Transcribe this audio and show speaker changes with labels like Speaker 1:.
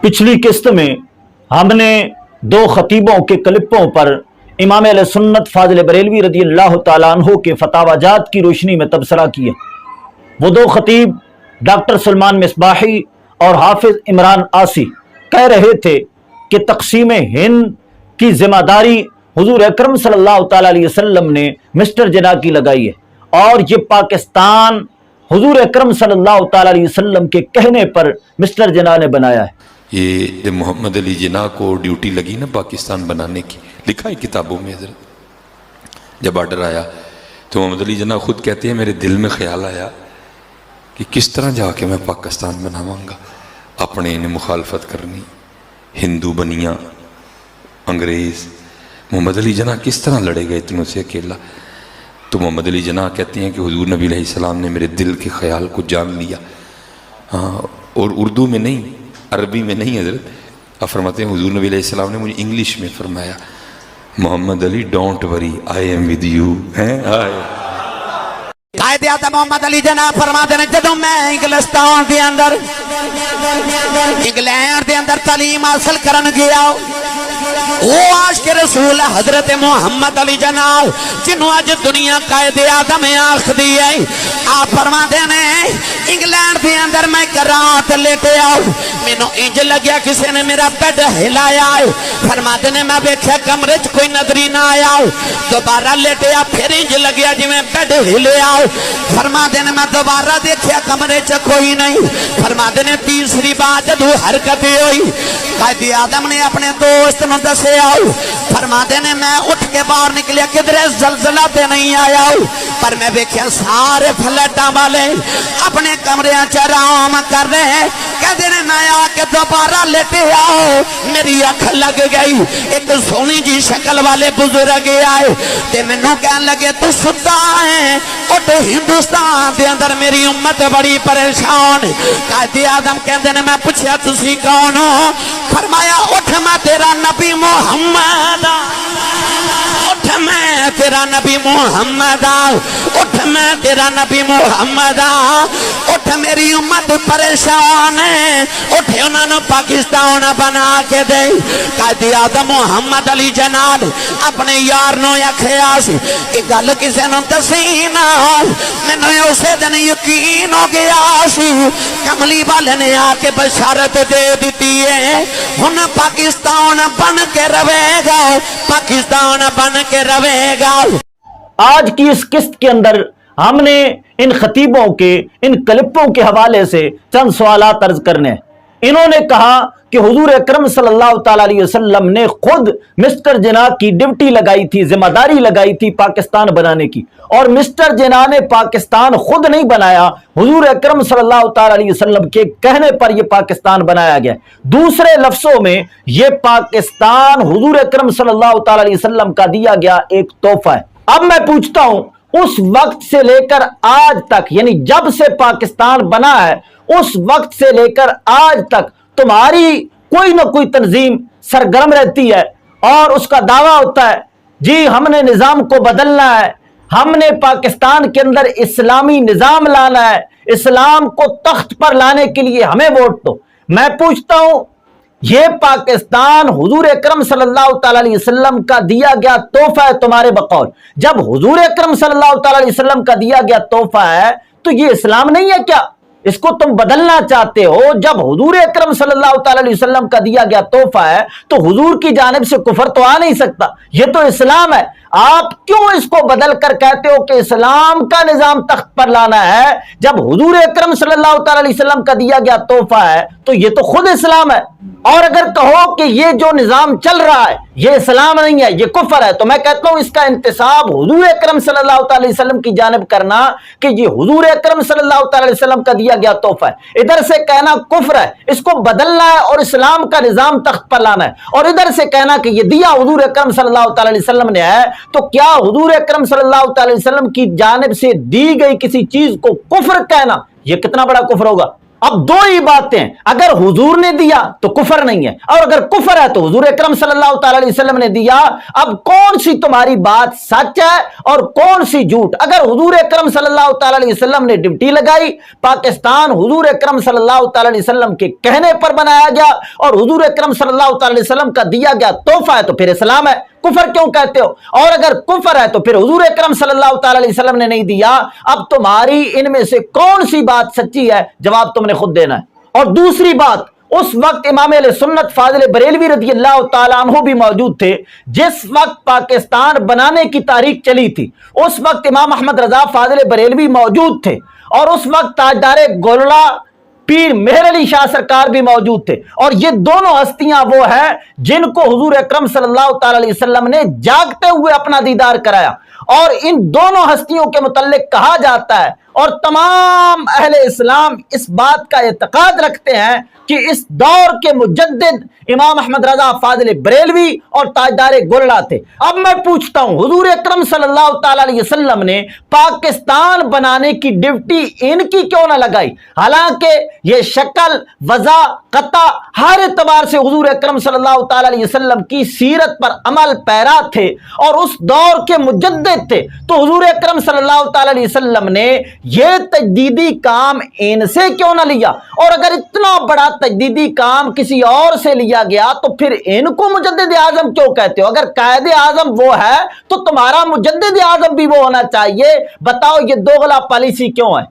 Speaker 1: पिछली किस्त में हमने दो खतीबों के क्लिपों पर इमाम अहले सुन्नत फाजिल बरेलवी रदी अल्लाह तआला अन्हु के फतावाजात की रोशनी में तबसरा किया। वो दो खतीब डॉक्टर सलमान मिसबाही और हाफिज इमरान आसी कह रहे थे कि तकसीम हिंद की जिम्मेदारी हुजूर अकरम सल्लल्लाहु तआला अलैहि वसल्लम ने मिस्टर जिन्ना की लगाई है और ये पाकिस्तान हुजूर अकरम सल्लल्लाहु तआला अलैहि वसल्लम के कहने पर मिस्टर जिन्ना ने बनाया है।
Speaker 2: ये मोहम्मद अली जिन्ना को ड्यूटी लगी ना पाकिस्तान बनाने की, लिखा है किताबों में। जब आर्डर आया तो मोहम्मद अली जिन्ना खुद कहते हैं मेरे दिल में ख्याल आया कि किस तरह जाके मैं पाकिस्तान बनावांगा। अपने ने मुखालफत करनी, हिंदू बनिया अंग्रेज़, मोहम्मद अली जिन्ना किस तरह लड़ेगा इतनों से अकेला। तो मोहम्मद अली जिन्ना कहते हैं कि हुजूर नबी अलैहिस्सलाम ने मेरे दिल के ख्याल को जान लिया। हाँ, और उर्दू में नहीं, अरबी में नहीं हज़रत, आप फरमाते हैं हुजूर नबी अलैहिस्सलाम ने मुझे इंग्लिश में फरमाया, Mohammad Ali don't worry I am with you. हैं
Speaker 3: कायदे आदम मोहम्मद अली जिन्ना फरमाते हैं जदों मैं इंग्लिस्तान के अंदर इंग्लैंड के अंदर तालीम हासिल करन गया, वो आशिक रसूल हजरत मोहम्मद अली जिन्ना जिन्हों अज दुनिया कायदे आदम आखदी है, आप फरमाते ने इंग्लैंड के अंदर मैं एक रात लेटे आओ, मैनू इंज लग्या किसी ने मेरा बेड हिलाया है। फरमाते ने मैं वेख्या कमरे च कोई नजर ही ना आया, दोबारा लेटिया फिर इंज लग्या जिवें बेड हिलिया। फरमाते ने मैं दोबारा देखिया कमरे च कोई नहीं। फरमाते ने तीसरी बार जदों हरकत हुई, कायदे आदम ने अपने दोस्त नूं दस्सिया। फरमाते ने मैं उठ के बाहर निकलिया, किधरे जलजला ते नहीं आया, पर मैं वेख्या सारे फ्लैटां वाले अपने कमरियां च आराम कर रहे। कहते ने मैं आके दोबारा लेटे आओ, मेरी अख लग गई, एक सोहनी जी शक्ल वाले बुजुर्ग आए ते मैनू कहन लगे तू सुता है, उठ हिंदुस्तान के अंदर मेरी उम्मत बड़ी परेशान। कायदे आदम कहते ने मैं पूछया तुसी कौन हो? फरमाया उठ मैं तेरा नबी मोहम्मद, उठ मैं तेरा नबी मोहम्मद, उठ मैं तेरा नबी मोहम्मद, उठ मेरी उम्मत परेशान है, उठ उन्होंने पाकिस्तान बना के दे। कायदे आदम मोहम्मद अली जिन्ना अपने यार नूं आखिया सी कि गल किसी नूं दसी ना, मैनूं उसे दिन यकीन हो गया सी। कमली वाले ने आके बशारत दे दी है, हुण पाकिस्तान बन के रहेगा, पाकिस्तान बन के रहेगा।
Speaker 1: आज की इस किस्त के अंदर हमने इन खतीबों के इन क्लिपों के हवाले से चंद सवालात अर्ज करने हैं। इन्होंने कहा कि हुजूर अकरम सल्लल्लाहु तआला अलैहि वसल्लम ने खुद मिस्टर जिन्ना की ड्यूटी लगाई थी, जिम्मेदारी लगाई थी पाकिस्तान बनाने की, और मिस्टर जिन्ना ने पाकिस्तान खुद नहीं बनाया, हुजूर अकरम सल्लल्लाहु तआला अलैहि वसल्लम के कहने पर यह पाकिस्तान बनाया गया। दूसरे लफ्जों में यह पाकिस्तान हुजूर अकरम सल्लल्लाहु तआला अलैहि वसल्लम का दिया गया एक तोहफा है। अब मैं पूछता हूं, उस वक्त से लेकर आज तक, यानी जब से पाकिस्तान बना है उस वक्त से लेकर आज तक तुम्हारी कोई ना कोई तंजीम सरगर्म रहती है और उसका दावा होता है जी हमने निजाम को बदलना है, हमने पाकिस्तान के अंदर इस्लामी निजाम लाना है, इस्लाम को तख्त पर लाने के लिए हमें वोट दो। मैं पूछता हूं, यह पाकिस्तान हुजूर अकरम सल्लल्लाहु तआला अलैहि वसल्लम का दिया गया तोहफा है तुम्हारे बकौल। जब हुजूर अकरम सल्लल्लाहु तआला अलैहि वसल्लम का दिया गया तोहफा है तो यह इस्लाम नहीं है क्या? इसको तुम बदलना चाहते हो। जब हुजूर अकरम सल्लल्लाहु तआला अलैहि वसल्लम का दिया गया तोहफा है तो हुजूर की जानिब से कुफर तो आ नहीं सकता, यह तो इस्लाम है। आप क्यों इसको बदल कर कहते हो कि इस्लाम का निजाम तख्त पर लाना है, जब हुजूर अकरम सल्लल्लाहु तआला अलैहि वसल्लम का दिया गया तोहफा है तो यह तो खुद इस्लाम है। और अगर कहो कि यह जो निजाम चल रहा है यह इस्लाम नहीं है, यह कुफर है, तो मैं कहता हूं इसका इंतिसाब हुजूर अकरम सल्लल्लाहु तआला अलैहि वसल्लम की जानिब करना कि यह हुजूर अकरम सल्लल्लाहु तआला अलैहि वसल्लम का दिया गया तोहफा है, इधर से कहना कुफर है, इसको बदलना है और इस्लाम का निजाम तख्त पर लाना है, और इधर से कहना कि यह दिया हुजूर अकरम सल्लल्लाहु तआला अलैहि वसल्लम ने है, तो क्या हुजूर अकरम सल्लल्लाहु तआला अलैहि वसल्लम की जानिब से दी गई किसी चीज को कुफर कहना, यह कितना बड़ा कुफर होगा? اب دو ہی باتیں، اگر حضور نے دیا تو کفر نہیں ہے، اور اگر کفر ہے تو حضور اکرم صلی اللہ تعالی علیہ وسلم نے دیا۔ اب کون سی تمہاری بات سچ ہے اور کون سی جھوٹ؟ اگر حضور اکرم صلی اللہ تعالی علیہ وسلم نے ڈیوٹی لگائی، پاکستان حضور اکرم صلی اللہ تعالی علیہ وسلم کے کہنے پر بنایا گیا اور حضور اکرم صلی اللہ تعالی علیہ وسلم کا دیا گیا تحفہ ہے، تو پھر اسلام ہے، کفر کیوں کہتے ہو؟ اور اگر کفر ہے تو پھر حضور اکرم صلی اللہ تعالی علیہ وسلم نے نہیں دیا۔ اب تمہاری ان میں سے کون سی بات سچی ہے؟ جواب تم نے خود دینا ہے۔ اور دوسری بات، اس وقت امام اہل سنت فاضل بریلوی رضی اللہ تعالیٰ عنہ بھی موجود تھے جس وقت پاکستان بنانے کی تاریخ چلی تھی، اس وقت امام احمد رضا فاضل بریلوی موجود تھے، اور اس وقت تاجدار گولڑا پیر مہر علی شاہ سرکار بھی موجود تھے، اور یہ دونوں ہستیاں وہ ہیں جن کو حضور اکرم صلی اللہ تعالی علیہ وسلم نے جاگتے ہوئے اپنا دیدار کرایا، اور ان دونوں ہستیوں کے متعلق کہا جاتا ہے اور تمام اہل اسلام اس بات کا اعتقاد رکھتے ہیں کہ اس دور کے مجدد امام احمد رضا فاضل بریلوی اور تاجدار گولڑا تھے۔ اب میں پوچھتا ہوں، حضور اکرم صلی اللہ تعالی علیہ وسلم نے پاکستان بنانے کی ڈیوٹی ان کی کیوں نہ لگائی؟ حالانکہ یہ شکل، وضع، قطع ہر اعتبار سے حضور اکرم صلی اللہ تعالی علیہ وسلم کی سیرت پر عمل پیرا تھے اور اس دور کے مجدد تھے، تو حضور اکرم صلی اللہ تعالی علیہ وسلم نے یہ تجدیدی کام ان سے کیوں نہ لیا؟ اور اگر اتنا بڑا تجدیدی کام کسی اور سے لیا گیا تو پھر ان کو مجدد اعظم کیوں کہتے ہو؟ اگر قائد اعظم وہ ہے تو تمہارا مجدد اعظم بھی وہ ہونا چاہیے۔ بتاؤ یہ دوغلا پالیسی کیوں ہے؟